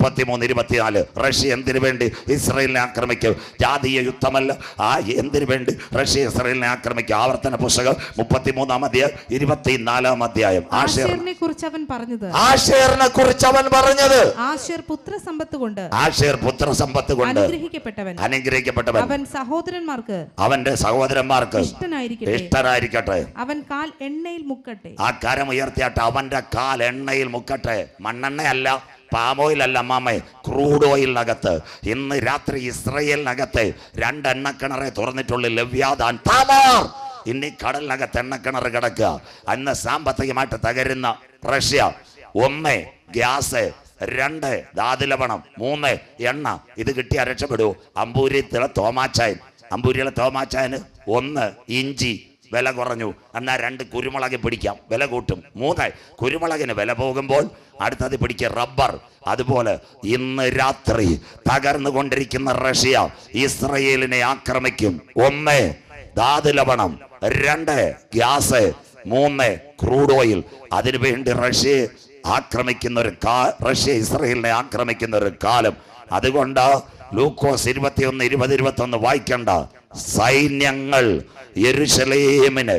33-24. Russia എന്തിനു വേണ്ടി ഇസ്രായേലിനെ ആക്രമിക്കും? ജാതീയ യുദ്ധമല്ല. എന്തിനു വേണ്ടി റഷ്യ ഇസ്രായേലിനെ ആക്രമിക്കും? ആവർത്തന പുസ്തകം 33-ാം അധ്യായം 24-ാം അധ്യായം. ആശേറിനെ കുറിച്ച് അവൻ പറഞ്ഞത് ആശേർ പുത്രസമ്പത്ത് കൊണ്ട് അനുഗ്രഹിക്കപ്പെട്ടവൻ അവൻ സഹോദരന്മാർക്ക് അവന്റെ സഹോദരന്മാർക്ക് ഇഷ്ടനായിരിക്കട്ടെ. അവൻ കാൽ എണ്ണയിൽ മുക്കട്ടെ. ആ കരം ഉയർത്തിയാട്ടെ. അവന്റെ കാൽ എണ്ണയിൽ മുക്കട്ടെ. മണ്ണെണ്ണയല്ല, പാമോയിലല്ല മാമേ, ക്രൂഡ് ഓയിലിനകത്ത്. ഇന്ന് രാത്രി ഇസ്രയേലിനകത്ത് 2 എണ്ണക്കിണറെ തുറന്നിട്ടുള്ള ലവ്യാദാൻ താമാർ. ഇനി കടലിനകത്ത് എണ്ണക്കിണർ കിടക്കുക. അന്ന് സാമ്പത്തികമായിട്ട് തകരുന്ന റഷ്യ. 1 ഗ്യാസ്, 2 ധാതുലവണം, 3 എണ്ണ. ഇത് കിട്ടിയാൽ രക്ഷപ്പെടൂ. അമ്പൂരിയിലെ തോമാച്ചായന് 1 ഇഞ്ചി വില കുറഞ്ഞു. എന്നാൽ 2 കുരുമുളക് പിടിക്കാം, വില കൂട്ടും. 3 കുരുമുളകിന് വില പോകുമ്പോൾ അടുത്തത് പിടിക്കുക റബ്ബർ. അതുപോലെ ഇന്ന് രാത്രി തകർന്നുകൊണ്ടിരിക്കുന്ന റഷ്യ ഇസ്രയേലിനെ ആക്രമിക്കും. 1 ധാതുലവണം, 2 ഗ്യാസ്, 3 ക്രൂഡ് ഓയിൽ. അതിനുവേണ്ടി റഷ്യ ഇസ്രയേലിനെ ആക്രമിക്കുന്ന ഒരു കാലം. അതുകൊണ്ട് ലൂക്കോസ് 21:20-21 വായിക്കണ്ട. സൈന്യങ്ങൾ യെരൂശലേമിന്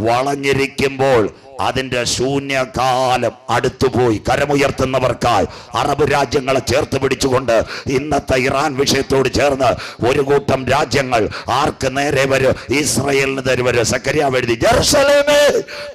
വളഞ്ഞിരിക്കുമ്പോൾ അതിന്റെ ശൂന്യകാലം അടുത്തുപോയി. കരമുയർത്തുന്നവർക്കായി അറബ് രാജ്യങ്ങളെ ചേർത്ത് പിടിച്ചുകൊണ്ട് ഇന്നത്തെ ഇറാൻ വിഷയത്തോട് ചേർന്ന് ഒരു കൂട്ടം രാജ്യങ്ങൾ ആർക്ക് നേരെ വരും? ഇസ്രയേലിന് നേരെ വരും. സക്കറിയാവ് എഴുതി, ജെറുസലേമേ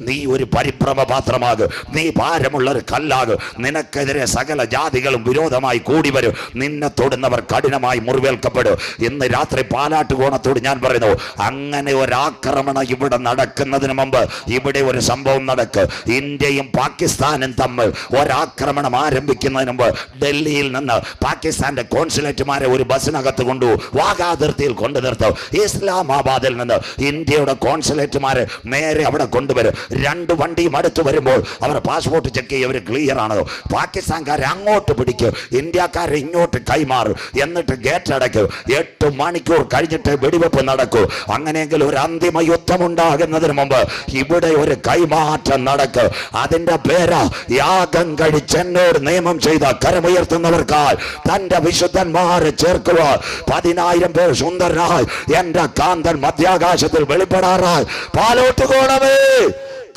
നീ ഒരു പരിഭ്രമ പാത്രമാകും, നീ ഭാരമുള്ള ഒരു കല്ലാകും. നിനക്കെതിരെ സകല ജാതികളും വിരോധമായി കൂടി വരും. നിന്നെ തൊടുന്നവർ കഠിനമായി മുറിവേൽക്കപ്പെടും. ഇന്ന് രാത്രി പാലാട്ടുകോണത്തോട് ഞാൻ പറയുന്നു, അങ്ങനെ ഒരാക്രമണം ഇവിടെ നടക്കുന്നതിന് മുമ്പ് ഇവിടെ ഒരു സംഭവം നടക്ക്. ഇന്ത്യയും പാകിസ്ഥാനും തമ്മിൽ ഒരാക്രമണം ആരംഭിക്കുന്നതിന് മുമ്പ് ഡൽഹിയിൽ നിന്ന് പാകിസ്ഥാന്റെ കോൺസുലേറ്റുമാരെ ഒരു ബസ്സിനകത്ത് കൊണ്ടുപോകും. വാഗാ അതിർത്തിയിൽ കൊണ്ടു നിർത്തും. ഇസ്ലാമാബാദിൽ നിന്ന് ഇന്ത്യയുടെ കോൺസുലേറ്റുമാരെ നേരെ അവിടെ കൊണ്ടുവരും. 2 വണ്ടിയും അടുത്ത് വരുമ്പോൾ അവർ പാസ്പോർട്ട് ചെക്ക് ചെയ്യും. അവർ ക്ലിയർ ആണോ? പാകിസ്ഥാൻകാരെ അങ്ങോട്ട് പിടിക്കും, ഇന്ത്യക്കാരെ ഇങ്ങോട്ട് കൈമാറും. എന്നിട്ട് ഗേറ്റ് അടയ്ക്കും. 8 മണിക്കൂർ കഴിഞ്ഞിട്ട് വെടിവെപ്പ് നടക്കൂ. അങ്ങനെയെങ്കിൽ ഒരു അന്തിമ യുദ്ധം ഉണ്ടാകുന്നതിന് മുമ്പ് ഇവിടെ ഒരു കൈമാറ്റം നടക്കും. അതിന്റെ പേരാ യാഗം കഴിച്ച് എന്നോട് നിയമം ചെയ്ത കരമുയർത്തുന്നവർക്കായി തന്റെ വിശുദ്ധന്മാരെ ചേർക്കുവാൻ 10,000 പേർ സുന്ദരനായി എന്റെ കാന്തൻ മധ്യാകാശത്തിൽ വെളിപ്പെടാറായി. പാലോട്ടുകോണമേ,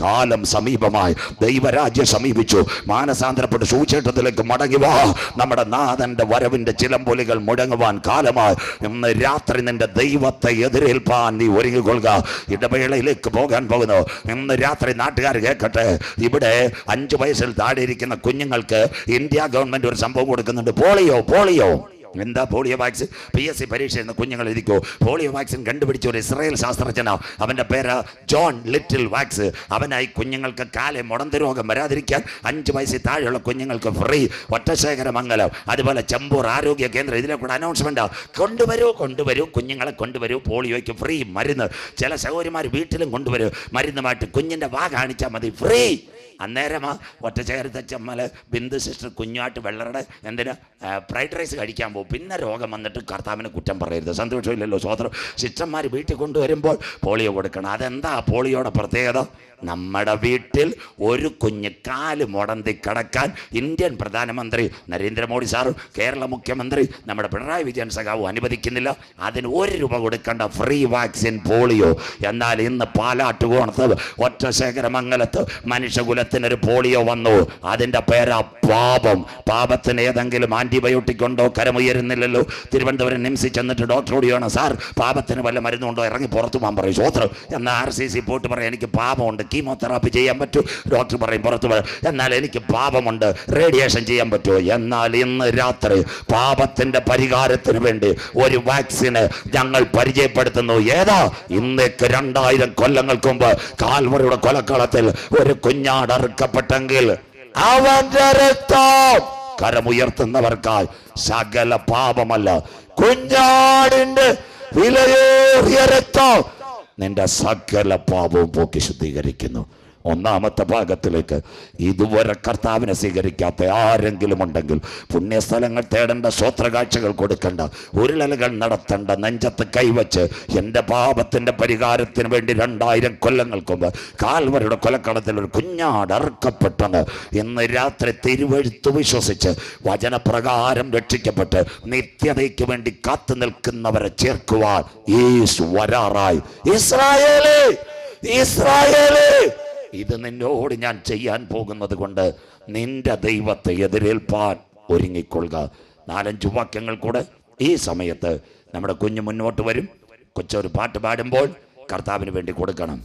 കാലം സമീപമായി, ദൈവരാജ്യം സമീപിച്ചു. മാനസാന്തരപ്പെട്ട് സുവിശേഷത്തിലേക്ക് മടങ്ങി വാ. നമ്മുടെ നാഥന്റെ വരവിന്റെ ചിലമ്പൊലികൾ മുടങ്ങുവാൻ കാലമായി. ഇന്ന് രാത്രി നിന്റെ ദൈവത്തെ എതിരേൽപ്പാൻ നീ ഒരുങ്ങിക്കൊള്ളുക. ഇടവേളയിലേക്ക് പോകാൻ പോകുന്നു. ഇന്ന് രാത്രി നാട്ടുകാർ കേൾക്കട്ടെ. ഇവിടെ 5 വയസ്സിൽ താഴെ ഇരിക്കുന്ന കുഞ്ഞുങ്ങൾക്ക് ഇന്ത്യ ഗവൺമെന്റ് ഒരു സംഭവം കൊടുക്കുന്നുണ്ട്. പോളിയോ. എന്താ പോളിയോ വാക്സിൻ? PSC പരീക്ഷ എന്ന കുഞ്ഞുങ്ങൾ ഇരിക്കൂ. പോളിയോ വാക്സിൻ കണ്ടുപിടിച്ച ഒരു ഇസ്രായേൽ ശാസ്ത്രജ്ഞനാ. അവന്റെ പേര് ജോൺ ലിറ്റിൽ വാക്സ്. അവനായി കുഞ്ഞുങ്ങൾക്ക് കാലെ മുടന്ത് രോഗം വരാതിരിക്കാൻ 5 വയസ്സിൽ താഴെയുള്ള കുഞ്ഞുങ്ങൾക്ക് ഫ്രീ. ഒറ്റശേഖരമംഗലം, അതുപോലെ ചെമ്പൂർ ആരോഗ്യ കേന്ദ്രം, ഇതിലെ കൂടെ അനൗൺസ്മെന്റ് കൊണ്ടുവരൂ കുഞ്ഞുങ്ങളെ കൊണ്ടുവരൂ. പോളിയോയ്ക്ക് ഫ്രീ മരുന്ന്. ചില സഹോദരിമാർ വീട്ടിലും കൊണ്ടുവരും മരുന്നുമായിട്ട്. കുഞ്ഞിന്റെ വാ കാണിച്ചാൽ മതി, ഫ്രീ. അന്നേരമാ ഒറ്റച്ചേരത്തെ ചമ്മല് ബിന്ദു സിസ്റ്റർ കുഞ്ഞുമായിട്ട് വെള്ളറുടെ എന്തിനാ ഫ്രൈഡ് റൈസ് കഴിക്കാൻ പോകും. പിന്നെ രോഗം വന്നിട്ട് കർത്താവിനെ കുറ്റം പറയരുത്. സന്തോഷമില്ലല്ലോ സ്വോത്രം. സിസ്റ്റർമാർ വീട്ടിൽ കൊണ്ടുവരുമ്പോൾ പോളിയോ കൊടുക്കണം. അതെന്താ പോളിയോയുടെ പ്രത്യേകത? നമ്മുടെ വീട്ടിൽ ഒരു കുഞ്ഞ് കാല് മുടന്തി കിടക്കാൻ ഇന്ത്യൻ പ്രധാനമന്ത്രി നരേന്ദ്രമോദി സാറും കേരള മുഖ്യമന്ത്രി നമ്മുടെ പിണറായി വിജയൻ സഖാവും അനുവദിക്കുന്നില്ല. അതിന് 1 രൂപ കൊടുക്കേണ്ട ഫ്രീ വാക്സിൻ പോളിയോ. എന്നാൽ ഇന്ന് പാലാട്ടുകോണത്ത് ഒറ്റശേഖരമംഗലത്ത് മനുഷ്യകുലത്തിനൊരു പോളിയോ വന്നു. അതിൻ്റെ പേരാ പാപം. പാപത്തിന് ഏതെങ്കിലും ആന്റിബയോട്ടിക് ഉണ്ടോ? കരമുയരുന്നില്ലല്ലോ. തിരുവനന്തപുരം നിംസിൽ ചെന്നിട്ട് ഡോക്ടറോട് ചെയ്യണം, സാർ പാപത്തിന് വല്ല മരുന്നുണ്ടോ? ഇറങ്ങി പുറത്തു പോകാൻ പറയും. സ്വോത്രം. എന്നാൽ RCC പോയിട്ട് പറയും, എനിക്ക് പാപമുണ്ട്, കീമോതെറാപ്പി ചെയ്യാൻ പറ്റൂ. ഡോക്ടർ പറയും പുറത്തു പറയും. എന്നാൽ എനിക്ക് പാപമുണ്ട്, റേഡിയേഷൻ ചെയ്യാൻ പറ്റുമോ? എന്നാൽ ഇന്ന് രാത്രി പാപത്തിന്റെ പരിഹാരത്തിന് വേണ്ടി ഒരു വാക്സിന് ഞങ്ങൾ പരിചയപ്പെടുത്തുന്നു. ഏതാ? ഇന്നേക്ക് 2000 കൊല്ലങ്ങൾക്ക് മുമ്പ് കാൽവറിയുടെ കൊലക്കളത്തിൽ ഒരു കുഞ്ഞാട് അറുക്കപ്പെട്ടെങ്കിൽ അവന്റെ രക്തം കരമുയർത്തുന്നവർക്കായി സകല പാപമല്ല, കുഞ്ഞാടിന്റെ വിലയേറിയ രക്തം നിന്റെ സകല പാപവും പോക്കി ശുദ്ധീകരിക്കുന്നു. ഒന്നാമത്തെ ഭാഗത്തിലേക്ക്. ഇതുവരെ കർത്താവിനെ സ്വീകരിക്കാത്ത ആരെങ്കിലും ഉണ്ടെങ്കിൽ പുണ്യസ്ഥലങ്ങൾ തേടേണ്ട, സ്വോത്രകാഴ്ചകൾ കൊടുക്കേണ്ട, ഉരുളലുകൾ നടത്തേണ്ട, നെഞ്ചത്ത് കൈവച്ച് എൻ്റെ പാപത്തിൻ്റെ പരിഹാരത്തിന് വേണ്ടി 2000 കൊല്ലങ്ങൾക്ക് മുമ്പ് കാൽവരിയുടെ കൊലക്കളത്തിൽ ഒരു കുഞ്ഞാട് അറുക്കപ്പെട്ടെന്ന് ഇന്ന് രാത്രി തിരുവെഴുത്ത് വിശ്വസിച്ച് വചനപ്രകാരം രക്ഷിക്കപ്പെട്ട് നിത്യതയ്ക്ക് വേണ്ടി കാത്തു നിൽക്കുന്നവരെ ചേർക്കുവാൻ യേശു വരാറായി. ഇസ്രായേലേ, ഇസ്രായേലേ, ഇത് നിന്നോട് ഞാൻ ചെയ്യാൻ പോകുന്നത് കൊണ്ട് നിന്റെ ദൈവത്തെ എതിരേൽപ്പാൻ ഒരുങ്ങിക്കൊള്ളുക. 4-5 വാക്യങ്ങൾ കൂടെ ഈ സമയത്ത് നമ്മുടെ കുഞ്ഞ് മുന്നോട്ട് വരും. കൊച്ചൊരു പാട്ട് പാടുമ്പോൾ കർത്താവിന് വേണ്ടി കൊടുക്കണം.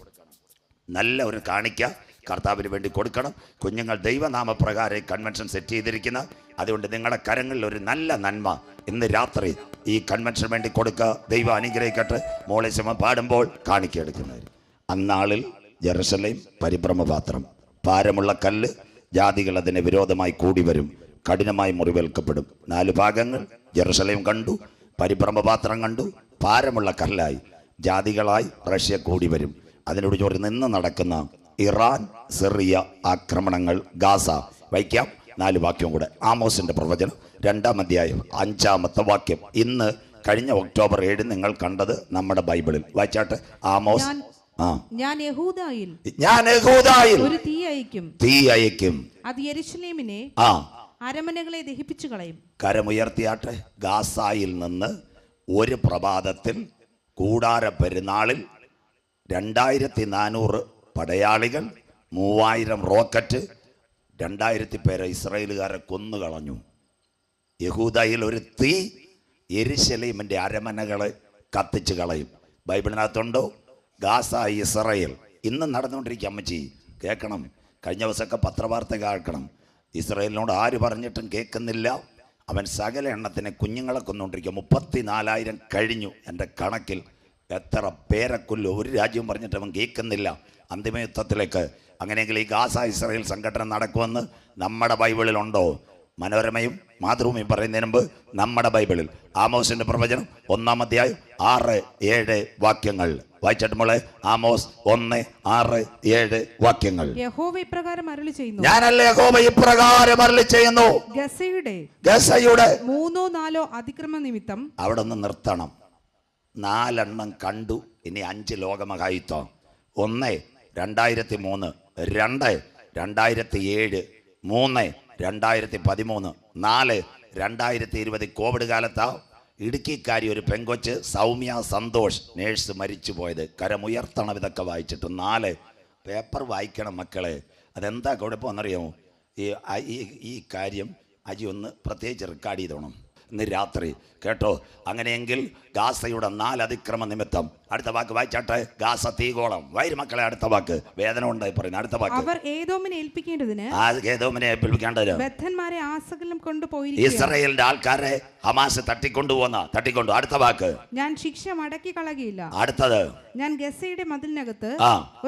നല്ല ഒരു കാണിക്ക കർത്താവിന് വേണ്ടി കൊടുക്കണം. കുഞ്ഞുങ്ങൾ ദൈവനാമപ്രകാരം കൺവെൻഷൻ സെറ്റ് ചെയ്തിരിക്കുന്ന, അതുകൊണ്ട് നിങ്ങളുടെ കരങ്ങളിൽ ഒരു നല്ല നന്മ ഇന്ന് രാത്രി ഈ കൺവെൻഷന് വേണ്ടി കൊടുക്കുക. ദൈവം അനുഗ്രഹിക്കട്ടെ. മോളെ സമയം പാടുമ്പോൾ കാണിക്കെടുക്കുന്നവർ. അന്നാളിൽ ജെറുസലേം പരിഭ്രമപാത്രം, ഭാരമുള്ള കല്ല്, ജാതികൾ അതിന് വിരോധമായി കൂടി വരും, കഠിനമായി മുറിവേൽക്കപ്പെടും. 4 ഭാഗങ്ങൾ ജെറുസലേം കണ്ടു, പരിഭ്രമപാത്രം കണ്ടു, ഭാരമുള്ള കല്ലായി ജാതികളായി റഷ്യ കൂടി വരും. അതിനോട് ചോറി നിന്ന് നടക്കുന്ന ഇറാൻ സിറിയ ആക്രമണങ്ങൾ, ഗാസ. വായിക്കാം 4 വാക്യം കൂടെ. ആമോസിന്റെ പ്രവചനം 2-ാം അധ്യായം 5-ാമത്തെ വാക്യം. ഇന്ന് കഴിഞ്ഞ ഒക്ടോബർ 7 നിങ്ങൾ കണ്ടത് നമ്മുടെ ബൈബിളിൽ. വായിച്ചാട്ടെ. ആമോസ്. ഞാൻ യഹൂദായിൽ ഒരു തീ അയക്കും, അത് യെരൂശലേമിനെ അരമനകളെ ദഹിപ്പിച്ചു കളയും. കരമുയർത്തിയാട്ടെ. ഗാസായിൽ നിന്ന് ഒരു പ്രഭാതത്തിൽ കൂടാര പെരുന്നാളിൽ 2400 പടയാളികൾ, 3000 റോക്കറ്റ്, 2000 പേരെ ഇസ്രായേലുകാരെ കൊന്നുകളഞ്ഞു. യഹൂദയിൽ ഒരു തീ യെരൂശലേമിന്റെ അരമനകളെ കത്തിച്ചു കളയും. ബൈബിളിനകത്തുണ്ടോ? Gaza, Israel. ഇന്ന് നടന്നുകൊണ്ടിരിക്കുക. അമ്മച്ചി കേൾക്കണം. കഴിഞ്ഞ ദിവസമൊക്കെ പത്രവാർത്ത കേൾക്കണം. ഇസ്രായേലിനോട് ആര് പറഞ്ഞിട്ടും കേൾക്കുന്നില്ല. അവൻ സകല എണ്ണത്തിന് കുഞ്ഞുങ്ങളെ കൊന്നുകൊണ്ടിരിക്കുക. 34,000 കഴിഞ്ഞു എൻ്റെ കണക്കിൽ. എത്ര പേരക്കൊല്ലു. ഒരു രാജ്യവും പറഞ്ഞിട്ട് അവൻ കേൾക്കുന്നില്ല. അന്തിമ യുദ്ധത്തിലേക്ക്. അങ്ങനെയെങ്കിൽ ഈ ഗാസ ഇസ്രായേൽ സംഘടന നടക്കുമെന്ന് നമ്മുടെ ബൈബിളിലുണ്ടോ? മനോരമയും മാതൃഭൂമിയും പറയുന്നതിന് മുമ്പ് നമ്മുടെ ബൈബിളിൽ ആമോസിന്റെ പ്രവചനം 1-ാം അധ്യായം 6-7 വാക്യങ്ങൾ വായിച്ചിട്ട് മോളെ. ആമോസ് 1-6-7 വാക്യങ്ങൾ. യഹോവ ഇപ്രകാരം അരുളി ചെയ്യുന്നു, ഞാനല്ല യഹോവ ഇപ്രകാരം അരുളി ചെയ്യുന്നു, ഗസയുടെ 3-4 അതിക്രമ നിമിത്തം. അവിടെ നിന്ന് നിർത്തണം. 4 എണ്ണം കണ്ടു. ഇനി 5 ലോകമഹായുദ്ധം. 1 2003, 2 2007, 3 2013, 4 2020 കോവിഡ് കാലത്താ ഇടുക്കിക്കാരി ഒരു പെങ്കൊച്ച് സൗമ്യ സന്തോഷ് നേഴ്സ് മരിച്ചു പോയത്. കരമുയർത്തണം ഇതൊക്കെ വായിച്ചിട്ട്. 4 പേപ്പർ വായിക്കണം മക്കളെ. അതെന്താ കുഴപ്പമെന്നറിയാമോ? ഈ കാര്യം അജി ഒന്ന് പ്രത്യേകിച്ച് റെക്കോർഡ് ചെയ്തോണം ഇന്ന് രാത്രി, കേട്ടോ? അങ്ങനെയെങ്കിൽ ഗാസയുടെ 4 അതിക്രമ നിമിത്തം. അടുത്ത വാക്ക് വായിച്ചാട്ടെ. ഗാസ തീകോളം. വൈര് മക്കളെ, അടുത്ത വാക്ക് വേദന ഉണ്ടായി പറയുന്നത്. അടുത്ത വാക്ക്. അവർ ഏദോമിനെ ഏൽപ്പിക്കേണ്ടതിന് ബദ്ധന്മാരെ ആസകലം കൊണ്ടുപോയിരിക്കുന്നു. ഇസ്രായേലിന്റെ ആൾക്കാരെ ഹമാസ് തട്ടിക്കൊണ്ടു. അടുത്ത വാക്ക്. ഞാൻ ശിക്ഷ മടക്കി കളകിയില്ല. അടുത്തത്. ഞാൻ ഗസയുടെ മതിലിനകത്ത്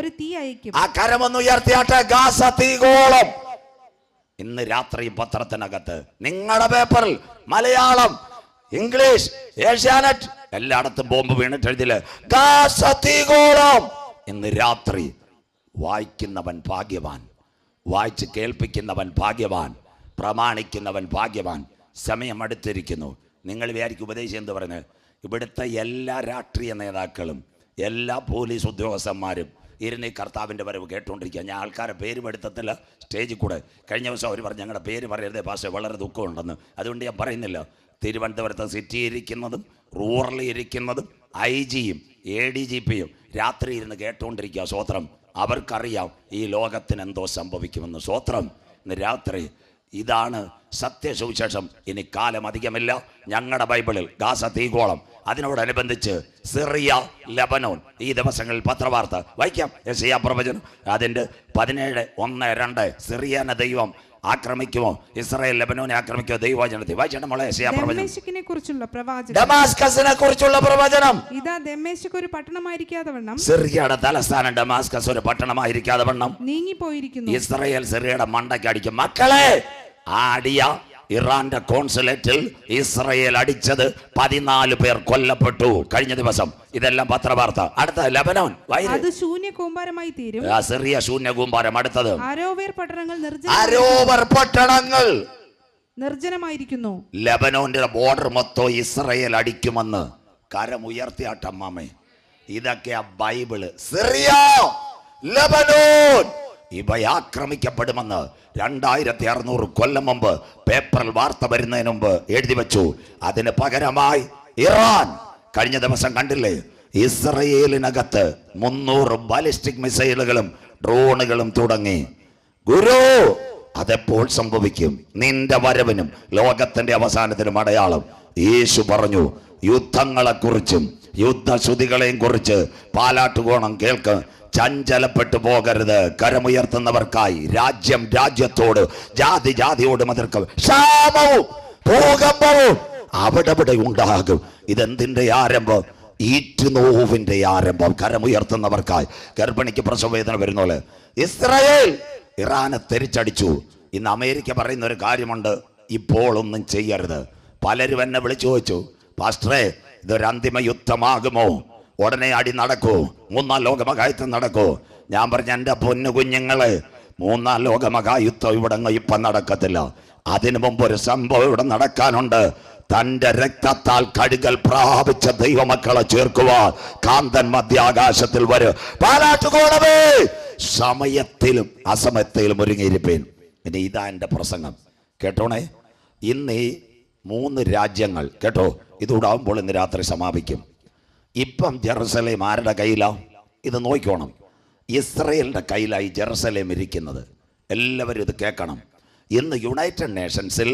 ഒരു തീ അയക്കും. ആ കരമൊന്ന് ഉയർത്തിയാട്ടെ. ഗാസ തീകോളം. ഇന്ന് രാത്രി പത്രത്തിനകത്ത്, നിങ്ങളുടെ പേപ്പറിൽ മലയാളം, ഇംഗ്ലീഷ്, ഏഷ്യാനെറ്റ് എല്ലായിടത്തും ബോംബ് വീണിട്ട് എഴുതില്ല ഗാസ തീകോളം. ഇന്ന് രാത്രി വായിക്കുന്നവൻ ഭാഗ്യവാൻ, വായിച്ച് കേൾപ്പിക്കുന്നവൻ ഭാഗ്യവാൻ, പ്രമാണിക്കുന്നവൻ ഭാഗ്യവാൻ. സമയം അടുത്തിരിക്കുന്നു. നിങ്ങൾ വിചാരിക്കും ഉപദേശം എന്ത് പറയുന്നത്? ഇവിടുത്തെ എല്ലാ രാഷ്ട്രീയ നേതാക്കളും എല്ലാ പോലീസ് ഉദ്യോഗസ്ഥന്മാരും ഇരുന്ന് ഈ കർത്താവിൻ്റെ വരവ് കേട്ടുകൊണ്ടിരിക്കുക. ഞാൻ ആൾക്കാരെ പേര് പെടുത്തത്തില്ല സ്റ്റേജിൽ കൂടെ. കഴിഞ്ഞ ദിവസം അവർ പറഞ്ഞു ഞങ്ങളുടെ പേര് പറയരുതേ പാസ്റ്റർ, വളരെ ദുഃഖമുണ്ടെന്ന്. അതുകൊണ്ട് ഞാൻ പറയുന്നില്ല. തിരുവനന്തപുരത്ത് സിറ്റി ഇരിക്കുന്നതും റൂറലിൽ ഇരിക്കുന്നതും IG-യും ADGP-യും രാത്രി ഇരുന്ന് കേട്ടുകൊണ്ടിരിക്കുക. സ്വോത്രം. അവർക്കറിയാം ഈ ലോകത്തിന് എന്തോ സംഭവിക്കുമെന്ന്. സ്വോത്രം. ഇന്ന് രാത്രി ഇതാണ് സത്യസുവിശേഷം. ഇനി കാലം അധികമില്ല. ഞങ്ങളുടെ ബൈബിളിൽ ഗാസ തീകോളം, അതിനോടനുബന്ധിച്ച് സിറിയ, ലെബനോൻ. ഈ ദിവസങ്ങളിൽ പത്രവാർത്ത വായിക്കാം. യെശയ്യാ പ്രവചനം അതിൻ്റെ 17:1-2. സിറിയനെ ദൈവം ആക്രമിക്കുമോ? ഇസ്രായേൽ ലെബനോനെ ആക്രമിക്കുമോ? ദൈവവചനത്തിൽ വായിച്ചിട്ട് മോളെ. യെശയ്യാ പ്രവചനം. ദമാസ്കസിനെ കുറിച്ചുള്ള പ്രവചനം. ഇതാ ദമേശക്ക് ഒരു പട്ടണമായിരിക്കാതെ വണ്ണം, സിറിയയുടെ തലസ്ഥാനം ഡമാസ്കസ് ഒരു പട്ടണമായിരിക്കാതെ വണ്ണം നീങ്ങിപ്പോയിരിക്കുന്നു. ഇസ്രായേൽ സിറിയയുടെ മണ്ടയ്ക്ക് അടിക്കും. മക്കളെ, ആടിയ ഇറാന്റെ കോൺസുലേറ്റിൽ ഇസ്രയേൽ അടിച്ചത് 14 പേർ കൊല്ലപ്പെട്ടു കഴിഞ്ഞ ദിവസം. ഇതെല്ലാം പത്രവാർത്ത. അടുത്ത ലബനോൻ അത് ശൂന്യ കൂമ്പാരമായി തീരും. സിറിയ ശൂന്യ കൂമ്പാരം. അടുത്തത് അരോവേർ പട്ടണങ്ങൾ നിർജ്ജനമായിരിക്കുന്നു. ലബനോന്റെ ബോർഡർ മൊത്തം ഇസ്രയേൽ അടിക്കുമെന്ന് കരമുയർത്തിയാട്ടമ്മാമേ. ഇതൊക്കെയാ ബൈബിള്. സിറിയ, ലബനോൻ ഇവ ആക്രമിക്കപ്പെടുമെന്ന് 2600 കൊല്ലം മുമ്പ് പേപ്പറിൽ വാർത്ത വരുന്നതിന് മുമ്പ് എഴുതി വെച്ചു. അതിന് പകരമായി ഇറാൻ കഴിഞ്ഞ ദിവസം കണ്ടില്ലേ, ഇസ്രയേലിനകത്ത് 300 ബാലിസ്റ്റിക് മിസൈലുകളും ഡ്രോണുകളും തുടങ്ങി. ഗുരു, അതെപ്പോൾ സംഭവിക്കും? നിന്റെ വരവിനും ലോകത്തിന്റെ അവസാനത്തിനും അടയാളം. യേശു പറഞ്ഞു, യുദ്ധങ്ങളെക്കുറിച്ചും യുദ്ധശ്രുതികളെയും കുറിച്ച് പാലാട്ടുകോണം കേൾക്ക്. ചഞ്ചലപ്പെട്ടു പോകരുത്. കരമുയർത്തുന്നവർക്കായി രാജ്യം രാജ്യത്തോട്, ജാതി ജാതിയോടും എതിർക്കും. ക്ഷാമവും ഭൂകമ്പവും അവിടെ ഉണ്ടാകും. ഇതെന്തിന്റെ ആരംഭം? ഈറ്റുനോവിന്റെ ആരംഭം. കരമുയർത്തുന്നവർക്കായി. ഗർഭിണിക്ക് പ്രസവവേദന വരുന്ന പോലെ ഇസ്രായേൽ ഇറാനെ തിരിച്ചടിച്ചു. ഇന്ന് അമേരിക്ക പറയുന്ന ഒരു കാര്യമുണ്ട്, ഇപ്പോൾ ഒന്നും ചെയ്യരുത്. പലരും എന്നെ വിളിച്ചു ചോദിച്ചു, പാസ്റ്ററെ ഇതൊരു അന്തിമ യുദ്ധമാകുമോ? ഉടനെ അടി നടക്കൂ? 3ാം ലോകമഹായുദ്ധം നടക്കൂ? ഞാൻ പറഞ്ഞ എൻ്റെ പൊന്നു കുഞ്ഞുങ്ങളെ, 3ാം ലോകമഹായുദ്ധം ഇവിടെ ഇപ്പം നടക്കത്തില്ല. അതിനു മുമ്പ് ഒരു സംഭവം ഇവിടെ നടക്കാനുണ്ട്. തന്റെ രക്തത്താൽ കഴുകൽ പ്രാപിച്ച ദൈവമക്കളെ ചേർക്കുവാൻ കാന്തൻ മധ്യാകാശത്തിൽ വരും. പാലാട്ടുകോണമേ, സമയത്തിലും അസമയത്തിലും ഒരുങ്ങിയിരിപ്പേൻ. ഇനി ഇതാ എൻ്റെ പ്രസംഗം. കേട്ടോണേ, ഇന്ന് ഈ 3 രാജ്യങ്ങൾ കേട്ടോ, ഇതുകൂടാകുമ്പോൾ ഇന്ന് രാത്രി സമാപിക്കും. ഇപ്പം ജെറുസലേം ആരുടെ കയ്യിലാണ്? ഇത് നോക്കിക്കോണം. ഇസ്രയേലിൻ്റെ കയ്യിലായി ജെറുസലേം ഇരിക്കുന്നത്. എല്ലാവരും ഇത് കേൾക്കണം. ഇന്ന് യുണൈറ്റഡ് നേഷൻസിൽ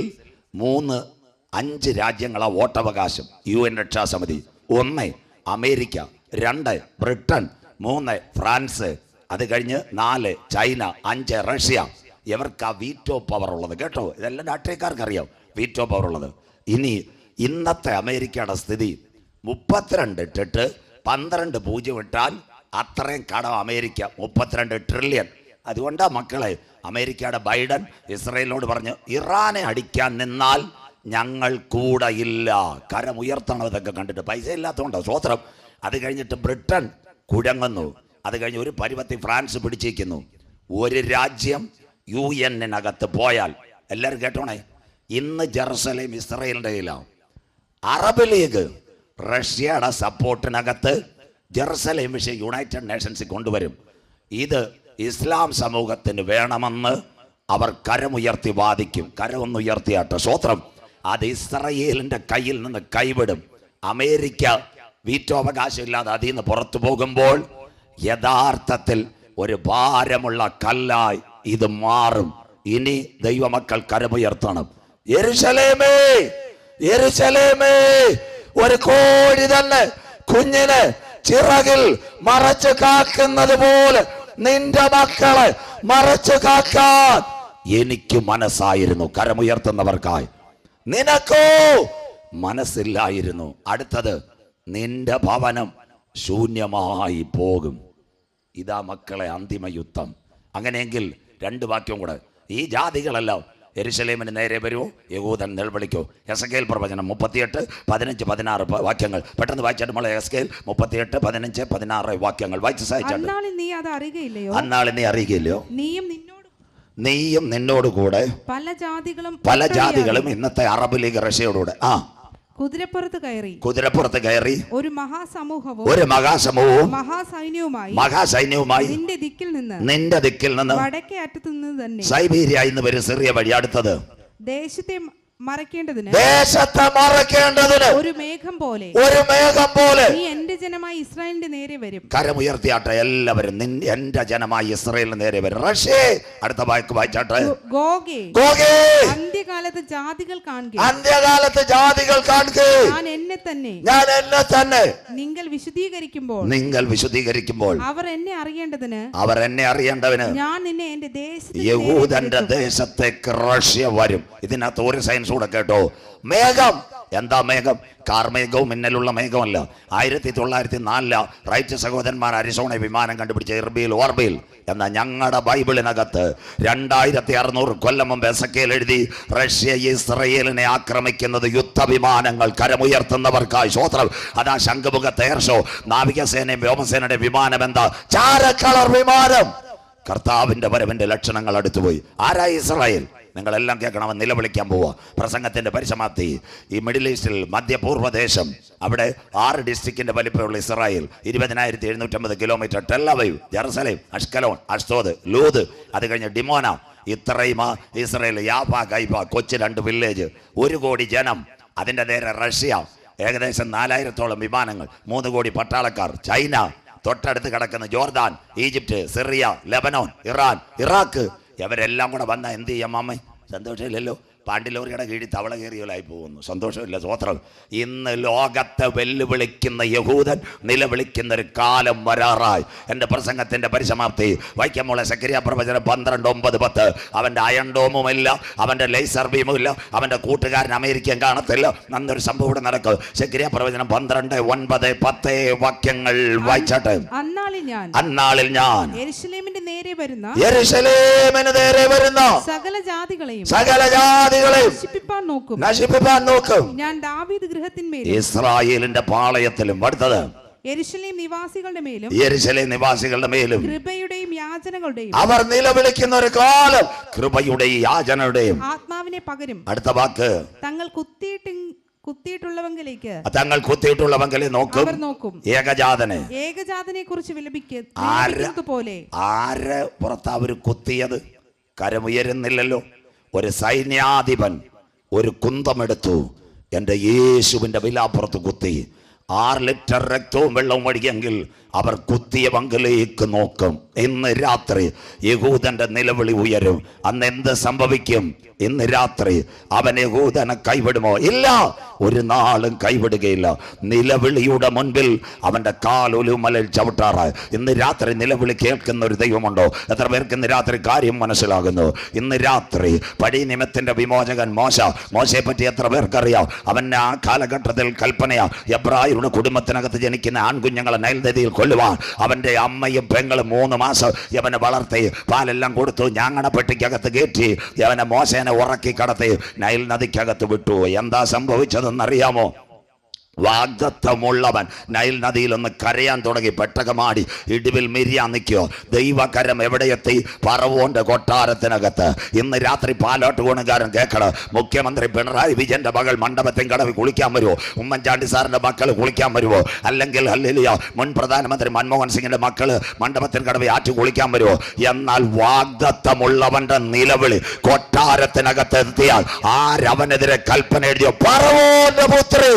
5 രാജ്യങ്ങളാ വോട്ടവകാശം. UN രക്ഷാസമിതി. 1 അമേരിക്ക, 2 ബ്രിട്ടൻ, 3 ഫ്രാൻസ്, അത് കഴിഞ്ഞ് 4 ചൈന, 5 റഷ്യ. ഇവർക്കാ വീറ്റോ പവർ ഉള്ളത്. കേട്ടോ, ഇതെല്ലാം രാഷ്ട്രീയക്കാർക്ക് അറിയാം വീറ്റോ പവർ ഉള്ളത്. ഇനി ഇന്നത്തെ അമേരിക്കയുടെ സ്ഥിതി 32 ഇട്ടിട്ട് 12 പൂജ്യം ഇട്ടാൽ അത്രയും കടം അമേരിക്ക, 32 ട്രില്യൺ. അതുകൊണ്ടാ മക്കളെ, അമേരിക്കയുടെ ബൈഡൻ ഇസ്രയേലിനോട് പറഞ്ഞു, ഇറാനെ അടിക്കാൻ നിന്നാൽ ഞങ്ങൾ കൂടെ ഇല്ല. കരമുയർത്തണം. ഇതൊക്കെ കണ്ടിട്ട് പൈസ ഇല്ലാത്തതുകൊണ്ടോ സ്വോത്രം. അത് കഴിഞ്ഞിട്ട് ബ്രിട്ടൻ കുഴങ്ങുന്നു. അത് കഴിഞ്ഞ് ഒരു പരുവത്തിൽ ഫ്രാൻസ് പിടിച്ചിരിക്കുന്നു. ഒരു രാജ്യം UN-നകത്ത് പോയാൽ, എല്ലാവരും കേട്ടോണേ, ഇന്ന് ജെറുസലേം ഇസ്രയേലിൻ്റെ കയ്യിലാണ്. അറബ് ലീഗ് റഷ്യയുടെ സപ്പോർട്ടിനകത്ത് ജെറുസലേം വിഷയം യുണൈറ്റഡ് നേഷൻസിൽ കൊണ്ടുവരും. ഇത് ഇസ്ലാം സമൂഹത്തിന് വേണമെന്ന് അവർ കരമുയർത്തി വാദിക്കും. കരമൊന്നുയർത്തിയാട്ടെ സ്വോത്രം. അത് ഇസ്രയേലിൻ്റെ കയ്യിൽ നിന്ന് കൈവിടും. അമേരിക്ക വീറ്റോ അവകാശം ഇല്ലാതെ അതിൽ നിന്ന് പുറത്തു പോകുമ്പോൾ യഥാർത്ഥത്തിൽ ഒരു ഭാരമുള്ള കല്ലായി ഇത് മാറും. ഇനി ദൈവമക്കൾ കരമുയർത്തണം. യെരൂശലേമേ, യെരൂശലേമേ, ഒരു കോഴി തന്നെ കുഞ്ഞിനെ ചിറകിൽ മറച്ചു കാക്കുന്നത് പോലെ നിന്റെ മക്കളെ മറച്ചു കാക്കാൻ എനിക്ക് മനസ്സായിരുന്നു. കരമുയർത്തുന്നവർക്കായി. നിനക്കോ മനസ്സില്ലായിരുന്നു. അടുത്തത്, നിന്റെ ഭവനം ശൂന്യമായി പോകും. ഇതാ മക്കളെ അന്തിമ യുദ്ധം. അങ്ങനെയെങ്കിൽ 2 വാക്യം കൂടെ. ഈ ജാതികളെല്ലാം യെരൂശലേമിന് നേരെ വരുമോ? യഹൂദൻ നിലവിളിക്കോ? എസക്കേൽ പ്രവചനം 38, 15, 16 വാക്യങ്ങൾ പെട്ടെന്ന് വായിച്ചാൽ നമ്മളെ എസക്കേൽ 38, 15, 16 വാക്യങ്ങൾ വായിച്ച് സഹായിച്ചാൽ. അന്നാളിൽ നീ അറിയുകയില്ലയോ? നീയും നിന്നോടുകൂടെ പല ജാതികളും ഇന്നത്തെ അറബ് ലീഗ് റഷ്യയോടുകൂടെ കുതിരപ്പുറത്ത് കയറി ഒരു മഹാസമൂഹവും മഹാസൈന്യവുമായി നിന്റെ ദിക്കിൽ നിന്ന് വടക്കേ അറ്റത്തു നിന്ന് തന്നെ സൈബീരിയ എന്ന് വരും സിറിയ വഴി. അടുത്തത്, ദേശത്തെ മറയ്ക്കേണ്ടതിന് ഒരു മേഘം പോലെ നീ എന്റെ ജനമായ ഇസ്രായേലിന്റെ നേരെ വരും. കരമുയർത്തിയാട്ടെ എല്ലാവരും. എന്റെ ജനമായ ഇസ്രായേലിന് നേരെ വരും. റഷ്യ അടുത്ത വാക്ക് വായിച്ചാട്ടെ. ഗോഗേ, അന്ത്യകാലത്ത് ജാതികൾ കാണുക, ഞാൻ എന്നെ തന്നെ നിങ്ങൾ വിശുദ്ധീകരിക്കുമ്പോൾ അവർ എന്നെ അറിയേണ്ടതിന് ഞാൻ നിന്നെ എന്റെ യഹൂദന്റെ ദേശത്തേക്ക് റഷ്യ വരും. ഇതിനകത്ത് ഒരു സയൻസ് കൂടെ കേട്ടോ. മേഘം. എന്താ മേഘം? കാർമേഘവും മിന്നലുള്ള മേഘമല്ല. 1904 റൈറ്റ് സഹോദരന്മാർ അരിസോണ വിമാനം കണ്ടുപിടിച്ച ഇർബിൽ ഓർബിൽ എന്ന ഞങ്ങളുടെ ബൈബിളിനകത്ത് 2600 കൊല്ലം മുമ്പ് എസക്കേൽ എഴുതി റഷ്യ ഇസ്രയേലിനെ ആക്രമിക്കുന്നത് യുദ്ധവിമാനങ്ങൾ കരമുയർത്തുന്നവർക്കായി. സ്വോത്രം. അതാ ശംഖുമുഖത്ത് എയർ ഷോ. നാവികസേനയും വ്യോമസേനയുടെ വിമാനം എന്താ? ചാരക്കളർ വിമാനം. കർത്താവിന്റെ വരവിന്റെ ലക്ഷണങ്ങൾ അടുത്തുപോയി. ആരാ ഇസ്രായേൽ? നിങ്ങളെല്ലാം കേൾക്കണം. നിലവിളിക്കാൻ പോവുക. പ്രസംഗത്തിന്റെ പരിസമാപ്തി. ഈ മിഡിൽ ഈസ്റ്റിൽ മധ്യപൂർവ്വദേശം, അവിടെ 6 ഡിസ്ട്രിക്റ്റിന്റെ വലിപ്പമുള്ള Israel, 20,750 kilometre. Tel Aviv, Jerusalem, Ashkelon, Ashdod, Lod, അത് കഴിഞ്ഞ് ഡിമോന, ഇത്രയും ഇസ്രായേൽ. യാഫ, ഗൈഫ, കൊച്ചു 2 വില്ലേജ്, 1 കോടി ജനം. അതിൻ്റെ നേരെ റഷ്യ, ഏകദേശം 4000-ഓളം വിമാനങ്ങൾ, 3 കോടി പട്ടാളക്കാർ. ചൈന, തൊട്ടടുത്ത് കിടക്കുന്ന Jordan, Egypt, Syria, Lebanon, Iran, Iraq. ഇവരെല്ലാം കൂടെ വന്നാൽ എന്ത് ചെയ്യാം മാമേ? സന്തോഷമില്ലല്ലോ. പാണ്ടിലോറിയുടെ കീഴിൽ തവള കയറിയോലായി പോകുന്നു. സന്തോഷമില്ല. സ്വോത്രം. ഇന്ന് ലോകത്തെ വെല്ലുവിളിക്കുന്ന യഹൂദൻ നിലവിളിക്കുന്ന ഒരു കാലം വരാറായി. എൻ്റെ പ്രസംഗത്തിൻ്റെ പരിസമാപ്തി. വൈക്കമോളെ സക്കരിയ പ്രവചനം 12:9-10. അവൻ്റെ അയൺഡോമുമില്ല, അവൻ്റെ ലേസർ ബീമുമില്ല, അവൻ്റെ കൂട്ടുകാരൻ അമേരിക്കൻ കാണത്തില്ല. നന്നൊരു സംഭവം ഇവിടെ നടക്കും. സക്കരിയ പ്രവചനം 12:9-10 വാക്യങ്ങൾ വായിച്ചാട്ടെ. അന്നാളിൽ ഞാൻ യെരൂശലേമിന് നേരെ വരുന്ന സകല നശിപ്പിപ്പാൻ നോക്കും. ഞാൻ ദാവീദ് ഗൃഹത്തിന്മേലും ഇസ്രായേലിന്റെ പാളയത്തിലും. അടുത്തത് യെരൂശലേം നിവാസികളുടെ മേലും കൃപയുടെയും യാചനകളുടെയും അവർ നിലവിളിക്കുന്ന ഒരു കാലം. കൃപയുടെയും യാചനയുടെയും ആത്മാവിനെ പകരും. അടുത്ത വാക്ക്. തങ്ങൾ കുത്തിയിട്ടുള്ളവങ്കിലേക്ക് നോക്കും. ഏകജാതനെ കുറിച്ച് വിലപിക്കുന്നത് പോലെ. ആര് പുറത്താ അവര് കുത്തിയത്? കരമുയരുന്നില്ലല്ലോ. ഒരു സൈന്യാധിപൻ ഒരു കുന്തമെടുത്തു, എൻ്റെ യേശുവിൻ്റെ വിലാപ്പുറത്ത് കുത്തി. 6 ലിറ്റർ രക്തവും വെള്ളവും ഒഴുകിയെങ്കിൽ അവർ കുത്തിയ പങ്കിലേക്ക് നോക്കും. ഇന്ന് രാത്രി യഹൂദന്റെ നിലവിളി ഉയരും. അന്ന് എന്ത് സംഭവിക്കും? ഇന്ന് രാത്രി അവൻ യഹൂദനെ കൈവിടുമോ? ഇല്ല, ഒരു നാളും കൈവിടുകയില്ല. നിലവിളിയുടെ മുൻപിൽ അവന്റെ കാലൊലുമലയിൽ ചവിട്ടാറായി. ഇന്ന് രാത്രി നിലവിളി കേൾക്കുന്ന ഒരു ദൈവമുണ്ടോ? എത്ര പേർക്ക് ഇന്ന് രാത്രി കാര്യം മനസ്സിലാകുന്നു? ഇന്ന് രാത്രി പടിനിമിത്തന്റെ വിമോചകൻ മോശയെ പറ്റി എത്ര പേർക്കറിയാം? അവൻ ആ കാലഘട്ടത്തിൽ കൽപ്പനയാ, എബ്രായരുടെ കുടുംബത്തിനകത്ത് ജനിക്കുന്ന ആൺകുഞ്ഞുങ്ങളെ നൈൽ നദിയിൽ കൊല്ലുവാൻ. അവന്റെ അമ്മയും പെങ്ങളും 3 മാസം അവനെ വളർത്തി, പാലെല്ലാം കൊടുത്തു, ഞാങ്ങണപ്പെട്ടിക്കകത്ത് കയറ്റി അവനെ മോശേനെ ഉറക്കി കടത്തി നൈൽ നദിക്കകത്ത് വിട്ടു. എന്താ സംഭവിച്ചതെന്നറിയാമോ? വാഗ്ദത്തമുള്ളവൻ നൈൽ നദിയിൽ ഒന്ന് കരയാൻ തുടങ്ങി. പെട്ടകമാടി ഇടിവിൽ മിരിയാൻ നിൽക്കോ. ദൈവകരം എവിടെയെത്തി? ഫറവോന്റെ കൊട്ടാരത്തിനകത്ത്. ഇന്ന് രാത്രി പാലോട്ട് ഗുണകാരൻ കേൾക്കണം. മുഖ്യമന്ത്രി പിണറായി വിജയന്റെ മകൾ മണ്ഡപത്തിൽ കടവിൽ കുളിക്കാൻ വരുമോ? ഉമ്മൻചാണ്ടി സാറിന്റെ മക്കൾ കുളിക്കാൻ വരുമോ? അല്ലെങ്കിൽ ഹല്ലേലൂയ മുൻ പ്രധാനമന്ത്രി മൻമോഹൻ സിംഗിന്റെ മക്കള് മണ്ഡപത്തിൽ കടവിൽ ആറ്റ് കുളിക്കാൻ വരുമോ? എന്നാൽ വാഗ്ദത്തമുള്ളവന്റെ നിലവിളി കൊട്ടാരത്തിനകത്ത് എത്തിയാൽ ആരവനെതിരെ കൽപ്പന എഴുതിയോ? ഫറവോന്റെ പുത്രി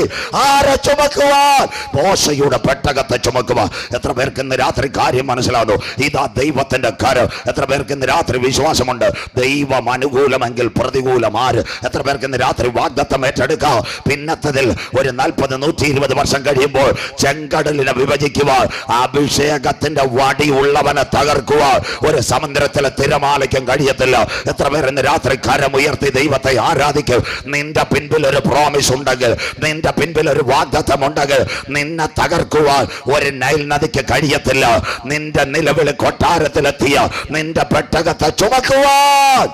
ചുമക്കുവാൻ, മോശയുടെ പെട്ടകത്തെ ചുമക്കുവാൻ. എത്ര പേർക്ക് ഇന്ന് രാത്രി കാര്യം മനസ്സിലാകുന്നു? ഇതാ ദൈവത്തിന്റെ കരം. എത്ര പേർക്ക് ഇന്ന് രാത്രി വിശ്വാസമുണ്ട്? ദൈവം അനുകൂലമെങ്കിൽ പ്രതികൂലം ആര്? എത്ര പേർക്ക് ഇന്ന് രാത്രി വാഗ്ദത്തം ഏറ്റെടുക്കാം? പിന്നത്തതിൽ ഒരു 40-120 വർഷം കഴിയുമ്പോൾ ചെങ്കടലിനെ വിഭജിക്കുവാൻ, അഭിഷേകത്തിന്റെ വടി ഉള്ളവനെ തകർക്കുവാൻ ഒരു സമുദ്രത്തിലെ തിരമാലയ്ക്കും കഴിയത്തില്ല. എത്ര പേർ ഇന്ന് രാത്രി കരമുയർത്തി ദൈവത്തെ ആരാധിക്കും? നിന്റെ പിൻപിൽ ഒരു പ്രോമിസ് ഉണ്ടെങ്കിൽ, നിന്റെ പിൻപിൽ ഒരു വാഗ്ദത്തമുണ്ടെങ്കിൽ നിന്നെ തകർക്കുവാൻ ഒരു നൈൽ നദിക്ക് കഴിയത്തില്ല. നിന്റെ നിലവിളി കൊട്ടാരത്തിലെത്തിയ നിന്റെ പെട്ടകത്തെ ചുമക്കുവാൻ